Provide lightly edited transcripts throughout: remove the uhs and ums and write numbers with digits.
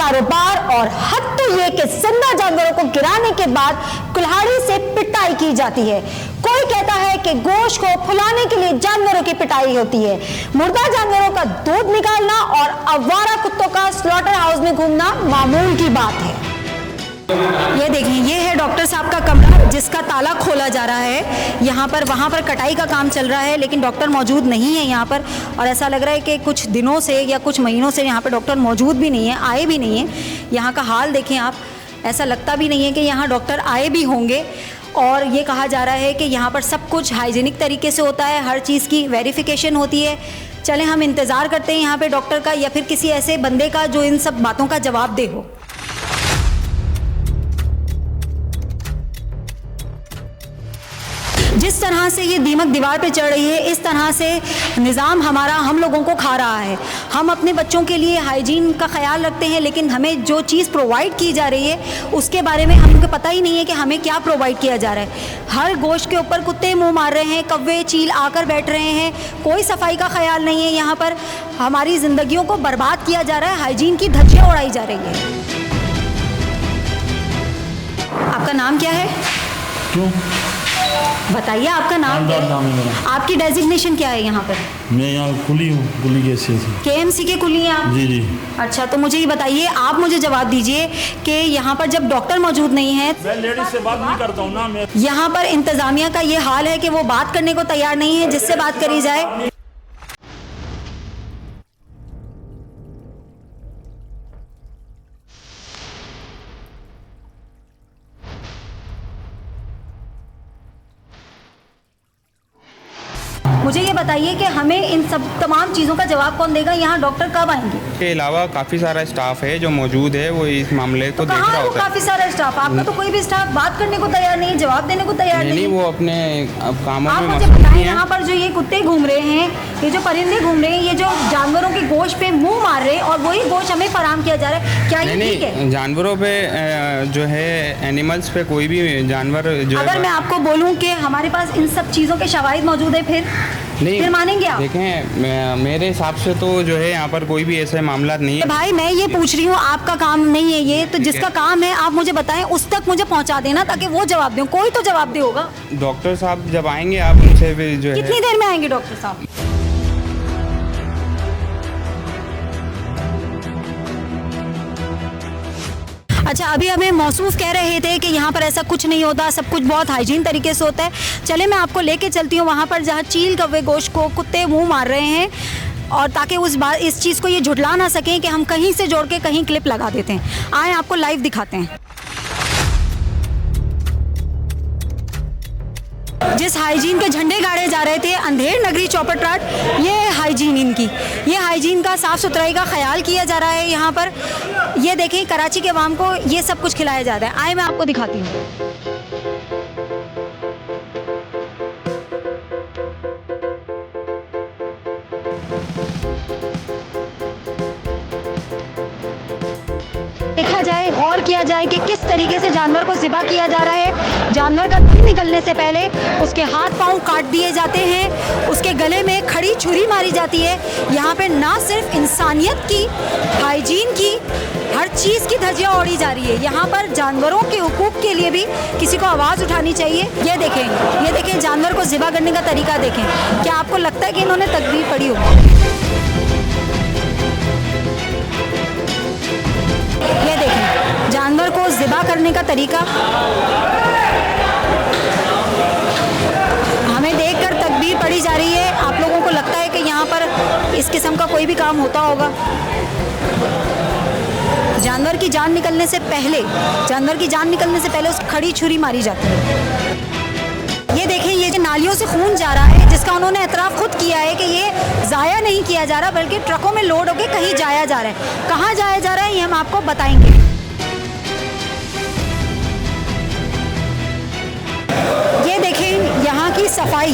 कारोबार और हद तो ये कि जिंदा जानवरों को गिराने के बाद कुल्हाड़ी से पिटाई की जाती है। कोई कहता है कि गोश्त को फुलाने के लिए जानवरों की पिटाई होती है। मुर्दा जानवरों का दूध निकालना और आवारा कुत्तों का स्लॉटर हाउस में घूमना मामूल की बात है। ये देखिए, ये है डॉक्टर साहब का कमरा जिसका ताला खोला जा रहा है। यहाँ पर वहाँ पर कटाई का काम चल रहा है, लेकिन डॉक्टर मौजूद नहीं है यहाँ पर, और ऐसा लग रहा है कि कुछ दिनों से या कुछ महीनों से यहाँ पर डॉक्टर मौजूद भी नहीं है, आए भी नहीं है। यहाँ का हाल देखें आप, ऐसा लगता भी नहीं है कि यहाँ डॉक्टर आए भी होंगे। और ये कहा जा रहा है कि यहाँ पर सब कुछ हाइजीनिक तरीके से होता है, हर चीज़ की वेरिफिकेशन होती है। चलें, हम इंतज़ार करते हैं यहाँ पे डॉक्टर का या फिर किसी ऐसे बंदे का जो इन सब बातों का जवाब दे हो। जिस तरह से ये दीमक दीवार पे चढ़ रही है, इस तरह से निज़ाम हमारा हम लोगों को खा रहा है। हम अपने बच्चों के लिए हाइजीन का ख्याल रखते हैं, लेकिन हमें जो चीज़ प्रोवाइड की जा रही है उसके बारे में हमको पता ही नहीं है कि हमें क्या प्रोवाइड किया जा रहा है। हर गोश्त के ऊपर कुत्ते मुंह मार रहे हैं, कौवे चील आकर बैठ रहे हैं, कोई सफाई का ख्याल नहीं है। यहाँ पर हमारी ज़िंदगियों को बर्बाद किया जा रहा है, हाइजीन की धज्जियाँ उड़ाई जा रही है। आपका नाम क्या है? क्यों बताइए, आपका नाम क्या है? आपकी डेजिग्नेशन क्या है यहाँ पर? मैं यहाँ कुली हूँ, कुली KMC के कुली हैं आप? जी जी। अच्छा, तो मुझे ये बताइए, आप मुझे जवाब दीजिए कि यहाँ पर जब डॉक्टर मौजूद नहीं है, मैं लेडीज से बात नहीं करता हूँ ना। मैं यहाँ पर इंतजामिया का ये हाल है कि वो बात करने को तैयार नहीं है जिससे बात करी जाए। मुझे ये बताइए कि हमें इन सब तमाम चीज़ों का जवाब कौन देगा? यहाँ डॉक्टर कब आएंगे? के अलावा काफ़ी सारा स्टाफ है जो मौजूद है, वो इस मामले को देख रहा होता है। काफ़ी सारा स्टाफ, आपका तो कोई भी स्टाफ बात करने को तैयार नहीं, जवाब देने को तैयार नहीं। वो अपने कामों में मुझे बताएं, यहाँ पर जो ये कुत्ते घूम रहे हैं, ये जो परिंदे घूम रहे हैं, ये जो जानवरों के गोश्त पे मुँह मार रहे हैं और वही गोश्त हमें फराहम किया जा रहा है, क्या ये ठीक है? जानवरों पे जो है, एनिमल्स पे कोई भी जानवर जो, अगर मैं आपको बोलूँ कि हमारे पास इन सब चीज़ों के शवाहिद मौजूद है, फिर मानेंगे आप? देखें, मेरे हिसाब से तो जो है यहाँ पर कोई भी ऐसा मामला नहीं है। भाई, मैं ये पूछ रही हूँ, आपका काम नहीं है ये, तो जिसका काम है आप मुझे बताएं, उस तक मुझे पहुँचा देना ताकि वो जवाब दें। कोई तो जवाब दे होगा। डॉक्टर साहब जब आएंगे आप उनसे भी जो है। कितनी देर में आएंगे डॉक्टर साहब? अच्छा, अभी हमें मौसूफ कह रहे थे कि यहाँ पर ऐसा कुछ नहीं होता, सब कुछ बहुत हाइजीन तरीके से होता है। चले, मैं आपको लेके चलती हूँ वहाँ पर जहाँ चील कौवे गोश्त को कुत्ते मुंह मार रहे हैं, और ताकि इस चीज़ को ये झुठला ना सकें कि हम कहीं से जोड़ के कहीं क्लिप लगा देते हैं। आए, आपको लाइव दिखाते हैं। जिस हाइजीन के झंडे गाड़े जा रहे थे, अंधेर नगरी चौपटराट, ये हाइजीन इनकी, ये हाइजीन का, साफ़ सुथराई का ख्याल किया जा रहा है यहाँ पर। ये देखें, कराची के अवाम को ये सब कुछ खिलाया जा रहा है। आए, मैं आपको दिखाती हूँ। देखा जाए, गौर किया जाए कि किस तरीके से जानवर को ज़िबा किया जा रहा है। जानवर का दम निकलने से पहले उसके हाथ पांव काट दिए जाते हैं, उसके गले में खड़ी छुरी मारी जाती है। यहाँ पे ना सिर्फ इंसानियत की, हाइजीन की, हर चीज़ की धज्जियाँ ओढ़ी जा रही है। यहाँ पर जानवरों के हुकूक के लिए भी किसी को आवाज़ उठानी चाहिए। ये देखें जानवर को ज़िबा करने का तरीका देखें। क्या आपको लगता है कि इन्होंने तकबीर पढ़ी होगी? ये देखें जानवर को ज़िबा करने का तरीका। हमें देखकर तकबीर पढ़ी जा रही है। आप लोगों को लगता है कि यहाँ पर इस किस्म का कोई भी काम होता होगा? जानवर की जान निकलने से पहले उस खड़ी छुरी मारी जाती है। ये देखें, ये जो नालियों से खून जा रहा है, जिसका उन्होंने एतराफ़ खुद किया है कि ये ज़ाया नहीं किया जा रहा, बल्कि ट्रकों में लोड होकर कहीं जाया जा रहा है। कहाँ जाया जा रहा है ये हम आपको बताएंगे। ये देखें यहाँ की सफाई,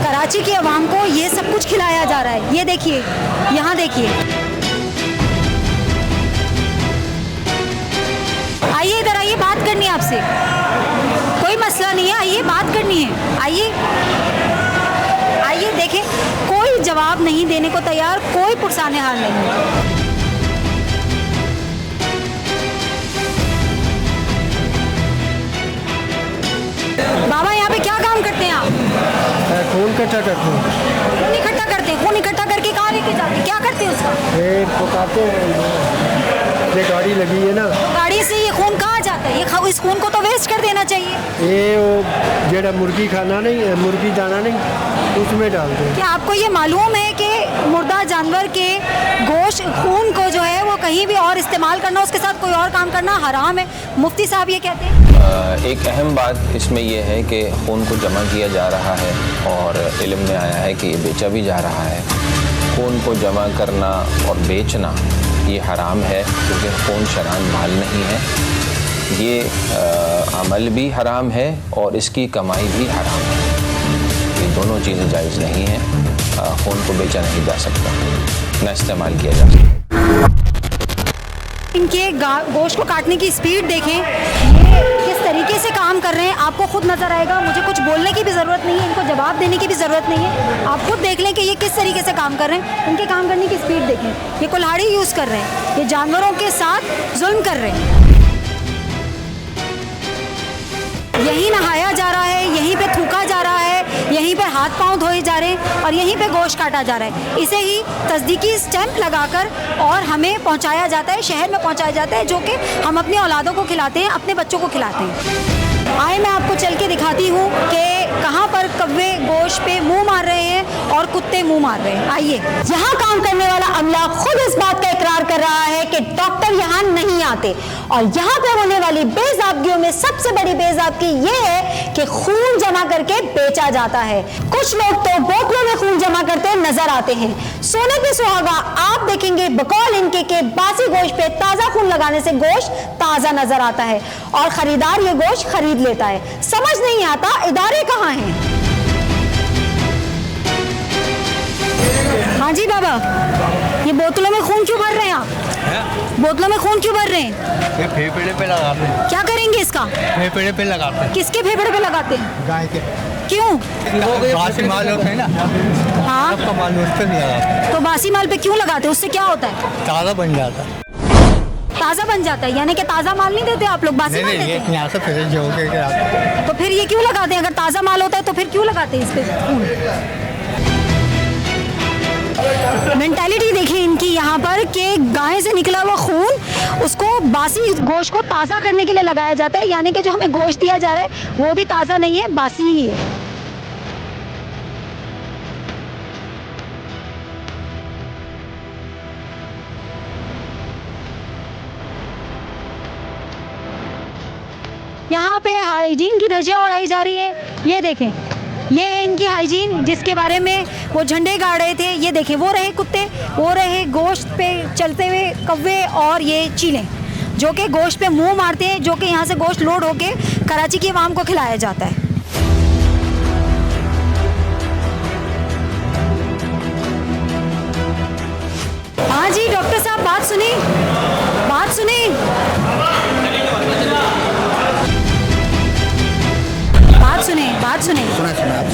कराची की आवाम को ये सब कुछ खिलाया जा रहा है। ये देखिए, यहाँ देखिए, आइए इधर आइए, बात करनी है आपसे, कोई मसला नहीं है, आइए बात करनी है, आइए देखें, कोई जवाब नहीं देने को तैयार, कोई पुरसाने हाल नहीं। बाबा यहाँ पे क्या काम करते हैं आप? खून इकट्ठा करते हैं, खून इकट्ठा करते हैं। खून इकट्ठा करके कहाँ लेके जाते हैं? क्या करते हैं उसका? ये पकाते हैं। ये गाड़ी लगी है ना, तो गाड़ी से ये खून कहाँ जाता है? इस खून को तो वेस्ट कर देना चाहिए। ये वो जेड़ा मुर्गी खाना नहीं है, मुर्गी दाना नहीं, उसमें डालते हैं। क्या आपको ये मालूम है कि मुर्दा जानवर के गोश्त खून को जो है वो कहीं भी और इस्तेमाल करना, उसके साथ कोई और काम करना हराम है? मुफ्ती साहब ये कहते हैं। एक अहम बात इसमें यह है कि खून को जमा किया जा रहा है और इल्म में आया है कि ये बेचा भी जा रहा है। खून को जमा करना और बेचना ये हराम है, क्योंकि खून शरान माल नहीं है। ये अमल भी हराम है और इसकी कमाई भी हराम है। ये दोनों चीज़ें जायज़ नहीं हैं। खून को बेचा नहीं जा सकता, न इस्तेमाल किया जा सकता। इनके गोश्त को काटने की स्पीड देखें, ये किस तरीके से काम कर रहे हैं आपको खुद नज़र आएगा। मुझे कुछ बोलने की भी ज़रूरत नहीं है, इनको जवाब देने की भी ज़रूरत नहीं है। आप खुद देख लें कि ये किस तरीके से काम कर रहे हैं। इनके काम करने की स्पीड देखें। ये कुल्हाड़ी यूज़ कर रहे हैं, ये जानवरों के साथ जुल्म कर रहे हैं। यहीं नहाया जा रहा है, यहीं पे थूका जा रहा है, यहीं पर हाथ पांव धोए जा रहे हैं और यहीं पे गोश्त काटा जा रहा है। इसे ही तस्दीकी स्टैंप लगाकर और हमें पहुंचाया जाता है, शहर में पहुंचाया जाता है, जो कि हम अपने औलादों को खिलाते हैं, अपने बच्चों को खिलाते हैं। आए मैं आपको चल के दिखाती हूँ कि कहाँ पर कौवे गोश्त पे मुंह मार रहे हैं और कुत्ते मुंह मार रहे हैं। आइए। यहाँ काम करने वाला अमला खुद इस बात का इकरार कर रहा है कि डॉक्टर यहाँ नहीं आते और यहाँ पे होने वाली बेज़ाबगियों में सबसे बड़ी बेज़ाबगी ये है कि खून जमा करके बेचा जाता है। कुछ लोग तो बोतलों में खून जमा करते नजर आते हैं। सोने पे सुहागा आप देखेंगे बकौल इनके के बासी गोश्त पे ताज़ा खून लगाने से गोश्त ताज़ा नजर आता है और खरीदार ये गोश्त खरीद लेता है। समझ नहीं आता इदारे कहाँ हैं। हाँ जी बाबा, ये बोतलों में खून क्यों भर रहे हैं आप? बोतलों में खून क्यों भर रहे हैं? ये फेफड़े पे लगाते हैं। क्या करेंगे इसका? फेफड़े पे लगाते हैं। किसके फेफड़े पे लगाते हैं? गाय के। क्यों? बासी माल होते हैं ना, हाँ, सबका माल उस पे नहीं लगाते, तो बासी माल पे क्यों लगाते हैं? उससे क्या होता है? ताज़ा बन जाता है। ताज़ा बन जाता है, यानी कि ताज़ा माल नहीं देते आप लोग, बासी माल देते हैं। यहाँ से फ्रेश होके आते। तो फिर ये क्यों लगाते हैं? अगर ताज़ा माल होता है तो फिर क्यों लगाते हैं इस पे? मेंटालिटी देखिए इनकी यहाँ पर कि गाय से निकला हुआ खून उसको बासी गोश्त को ताज़ा करने के लिए लगाया जाता है, यानी कि जो हमें गोश्त दिया जा रहा है वो भी ताज़ा नहीं है, बासी ही है। यहाँ पे हाइजीन की धज्जियाँ उड़ाई जा रही है। ये देखें, ये है इनकी हाइजीन जिसके बारे में वो झंडे गाड़ रहे थे। ये देखें, वो रहे कुत्ते, वो रहे गोश्त पे चलते हुए कौवे और ये चीलें जो कि गोश्त पे मुंह मारते हैं, जो कि यहाँ से गोश्त लोड होके कराची की आवाम को खिलाया जाता है। हाँ जी डॉक्टर साहब, बात सुनी, बात सुनी, बात सुने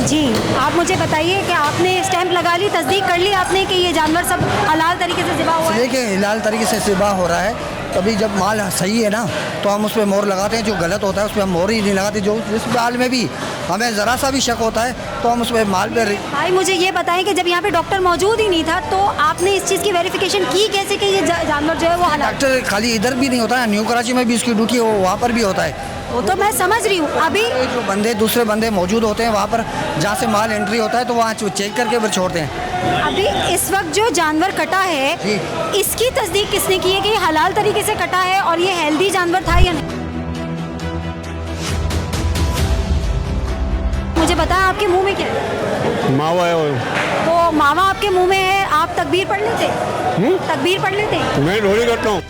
जी। आप मुझे बताइए कि आपने स्टैंप लगा ली, तस्दीक कर ली आपने कि ये जानवर सब हलाल तरीके से ज़िबा हुआ है? देखिए, हलाल तरीके से ज़िबा हो रहा है। तभी जब माल सही है ना तो हम उस पर मोहर लगाते हैं, जो गलत होता है उस पर हम मोहर ही नहीं लगाते। जो जिस माल में भी हमें ज़रा सा भी शक होता है तो हम उस पर माल पे। भाई मुझे ये बताएं कि जब यहाँ पे डॉक्टर मौजूद ही नहीं था तो आपने इस चीज़ की वेरिफिकेशन की कैसे कि ये जानवर जो है वो हलाल? डॉक्टर खाली इधर भी नहीं होता है, न्यू कराची में भी इसकी ड्यूटी वो वहाँ पर भी होता है। वो तो मैं समझ रही हूँ। अभी जो बंदे दूसरे बंदे मौजूद होते हैं वहाँ पर, जहाँ से माल एंट्री होता है तो वहाँ चेक करके फिर छोड़ते हैं। अभी इस वक्त जो जानवर कटा है इसकी तस्दीक किसने की है कि ये हलाल तरीके से कटा है और ये हेल्दी जानवर था या नहीं? मुझे बताएं आपके मुंह में क्या है? मावा है। तो मावा आपके मुंह में है, आप तकबीर पढ़ लेते? तकबीर पढ़ लेते? मैं ढोली करता हूँ,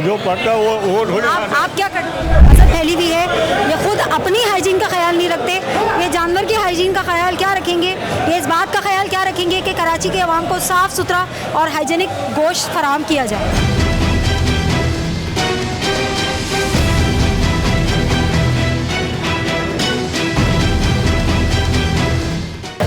जो पढ़ता है वो ढोली। आप क्या करते हैं? असर फैली भी है, ये खुद अपनी हाइजीन का ख्याल नहीं रखते, ये जानवर की हाइजीन का ख्याल क्या रखेंगे? ये इस बात का ख्याल क्या रखेंगे कि कराची के अवाम को साफ़ सुथरा और हाइजीनिक गोश्त फराहम किया जाए?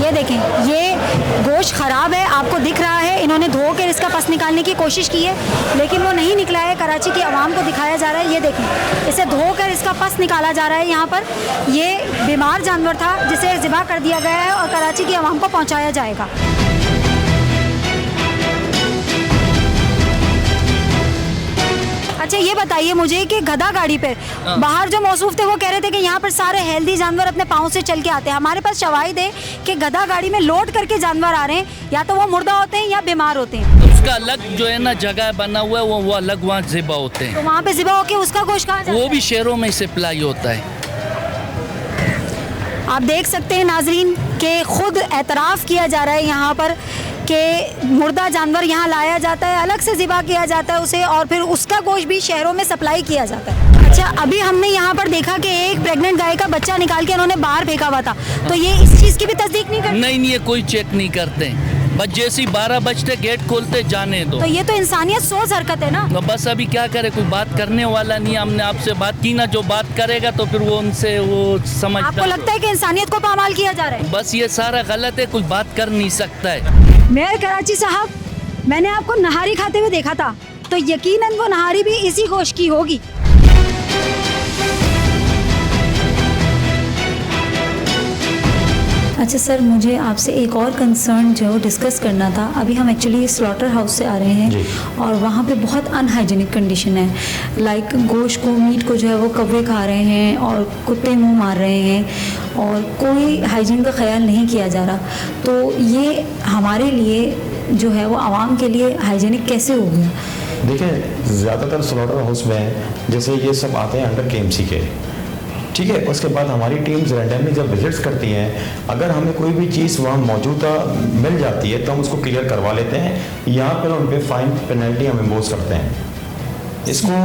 ये देखें, ये गोश्त ख़राब है, आपको दिख रहा है। इन्होंने धो कर इसका पस निकालने की कोशिश की है, लेकिन वो नहीं निकला है। कराची की आवाम को दिखाया जा रहा है, ये देखें, इसे धोकर इसका पस निकाला जा रहा है। यहाँ पर ये बीमार जानवर था जिसे ज़िबा कर दिया गया है और कराची की आवाम को पहुँचाया जाएगा। अच्छा, ये बताइए मुझे कि गधा गाड़ी पे बाहर जो मौसूफ थे वो कह रहे थे कि यहाँ पर सारे हेल्दी जानवर अपने पाँव से चल के आते हैं। हमारे पास शवाहिद है कि गधा गाड़ी में लोड करके जानवर आ रहे हैं, या तो वो मुर्दा होते हैं या बीमार होते हैं। उसका अलग जो है ना जगह बना हुआ है, वो अलग वहाँ ज़िबा होते हैं। तो वहाँ पे ज़िबा होके उसका गोश्त कहाँ जाता है? वो भी शहरों में सप्लाई होता है। आप देख सकते हैं नाजरीन कि खुद एतराफ़ किया जा रहा है यहाँ पर कि मुर्दा जानवर यहाँ लाया जाता है, अलग से ज़िबा किया जाता है उसे, और फिर उसका गोश्त भी शहरों में सप्लाई किया जाता है। अच्छा, अभी हमने यहाँ पर देखा कि एक प्रेग्नेंट गाय का बच्चा निकाल के उन्होंने बाहर फेंका हुआ था, तो ये इस चीज़ की भी तस्दीक नहीं करते? नहीं, ये कोई चेक नहीं करते, बस जैसे 12 बजते गेट खोलते जाने दो। तो ये तो इंसानियत सोच हरकत है ना। तो बस अभी क्या करे, कोई बात करने वाला नहीं। हमने आपसे बात की ना, जो बात करेगा तो फिर वो उनसे वो समझ। आपको लगता है कि इंसानियत को पामाल किया जा रहा है? बस ये सारा गलत है, कोई बात कर नहीं सकता है। मेयर कराची साहब, मैंने आपको नहारी खाते हुए देखा था, तो यकीनन वो नहारी भी इसी गोश्त की होगी। अच्छा सर, मुझे आपसे एक और कंसर्न जो डिस्कस करना था। अभी हम एक्चुअली स्लॉटर हाउस से आ रहे हैं और वहाँ पे बहुत अनहाइजीनिक कंडीशन है। लाइक गोश्त को, मीट को जो है वो कौवे खा रहे हैं और कुत्ते मुंह मार रहे हैं और कोई हाइजीन का ख्याल नहीं किया जा रहा। तो ये हमारे लिए जो है वो आवाम के लिए हाइजीनिक कैसे हो गया? देखिए, ज़्यादातर स्लॉटर हाउस में जैसे ये सब आते हैं अंडर KMC के, ठीक है। उसके बाद हमारी टीम्स रैंडमली जब विजिट्स करती हैं, अगर हमें कोई भी चीज़ वहाँ मौजूदा मिल जाती है तो हम उसको क्लियर करवा लेते हैं। यहाँ पर उन पर फाइन पेनल्टी हम इम्पोज करते हैं। इसको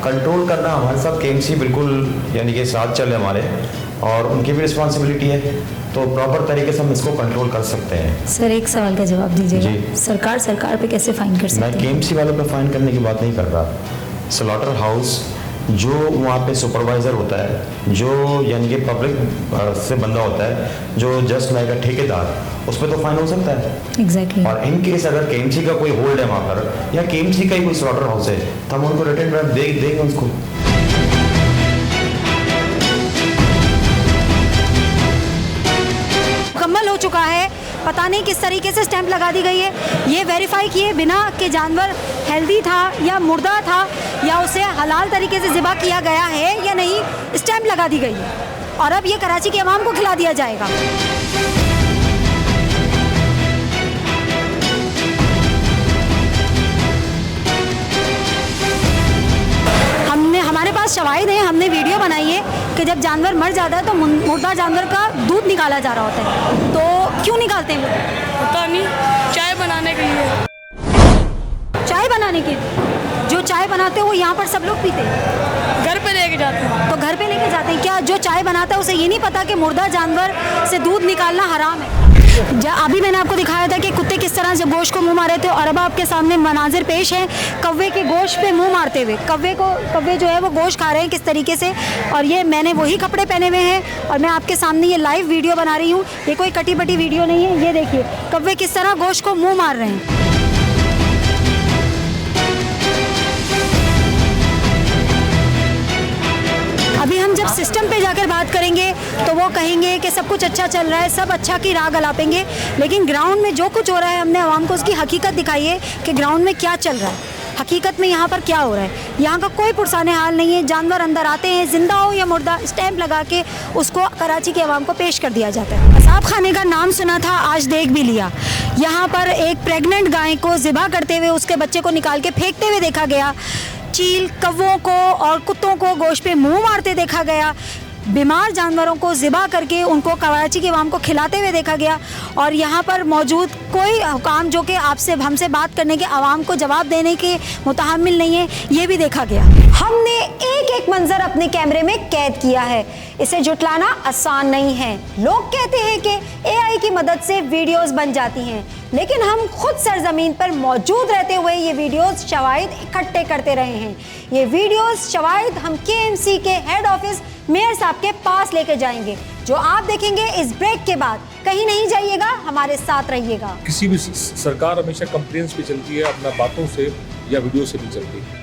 कंट्रोल करना हमारे साथ KMC बिल्कुल यानी कि साथ चले हमारे, और उनकी भी रिस्पॉन्सिबिलिटी है, तो प्रॉपर तरीके से हम इसको कंट्रोल कर सकते हैं। सर, एक सवाल का जवाब दीजिएगा। सरकार पे कैसे फाइन कर सकते हैं? मैं KMC वालों पर फाइन करने की बात नहीं कर रहा। स्लॉटर हाउस जो वहाँ पे सुपरवाइज़र होता है, जो यानी कि पब्लिक से बंदा होता है, जो जस्ट लाइक का ठेकेदार, उस पर तो फाइन हो सकता है। एग्जैक्टली। और इन केस अगर KMC का कोई होल्ड है वहाँ पर, या KMC का ही कोई स्लॉटर हाउस है, तो हम उनको रिटर्न ड्राफ्ट देंगे उसको। मुकम्मल हो चुका है, पता नहीं किस तरीके से स्टैंप लगा दी गई है। ये वेरीफाई किए बिना कि जानवर हेल्दी था या मुर्दा था या उसे हलाल तरीके से ज़िबा किया गया है या नहीं, स्टैंप लगा दी गई है और अब ये कराची की आवाम को खिला दिया जाएगा। हमारे पास शवाहिद है, हमने वीडियो बनाई है कि जब जानवर मर जाता है तो मुर्दा जानवर का दूध निकाला जा रहा होता है। तो क्यों निकालते हैं? पता नहीं, चाय बनाने के लिए। चाय बनाने के लिए? जो चाय बनाते हैं वो यहाँ पर सब लोग पीते हैं? घर पे लेके जाते हैं। तो घर पे लेके जाते हैं? क्या जो चाय बनाता है उसे ये नहीं पता कि मुर्दा जानवर से दूध निकालना हराम है? अभी मैंने आपको दिखाया था कि कुत्ते किस तरह से गोश्त को मुंह मारे थे, और अब आपके सामने मनाजिर पेश हैं कौवे के गोश्त पे मुंह मारते हुए। कौवे जो है वो गोश्त खा रहे हैं किस तरीके से, और ये मैंने वही कपड़े पहने हुए हैं और मैं आपके सामने ये लाइव वीडियो बना रही हूँ। ये कोई कटी बटी वीडियो नहीं है। ये देखिए कौवे किस तरह गोश्त को मुँह मार रहे हैं। अभी हम जब सिस्टम पे जाकर बात करेंगे तो वो कहेंगे कि सब कुछ अच्छा चल रहा है, सब अच्छा की राह गलापेंगे, लेकिन ग्राउंड में जो कुछ हो रहा है हमने आवाम को उसकी हकीकत दिखाई है कि ग्राउंड में क्या चल रहा है, हकीकत में यहाँ पर क्या हो रहा है। यहाँ का कोई पुरसाने हाल नहीं है। जानवर अंदर आते हैं, जिंदा हो या मुर्दा, स्टैंप लगा के उसको कराची के आवाम को पेश कर दिया जाता है। असाब खाने का नाम सुना था, आज देख भी लिया। यहाँ पर एक प्रेग्नेंट गाय को ज़िबा करते हुए उसके बच्चे को निकाल के फेंकते हुए देखा गया। चील, कौवों को और कुत्तों को गोश्त पे मुंह मारते देखा गया। बीमार जानवरों को ज़िबा करके उनको कराची के आवाम को खिलाते हुए देखा गया। और यहाँ पर मौजूद कोई हुकाम जो कि आपसे हमसे बात करने के, आवाम को जवाब देने के मुतहम्मिल नहीं है, ये भी देखा गया। हमने एक एक मंजर अपने कैमरे में कैद किया है। इसे जुटलाना आसान नहीं है। लोग कहते हैं कि AI की मदद से वीडियोस बन जाती हैं, लेकिन हम खुद सरजमीन पर मौजूद रहते हुए ये वीडियोस शवाहिद इकट्ठे करते रहे हैं। ये वीडियोस शवाहिद हम KMC के हेड ऑफिस मेयर साहब के पास लेके जाएंगे, जो आप देखेंगे इस ब्रेक के बाद। कहीं नहीं जाइएगा, हमारे साथ रहिएगा। किसी भी सरकार हमेशा कंप्लेंट्स पे चलती है, अपना बातों से या वीडियो से नहीं चलती।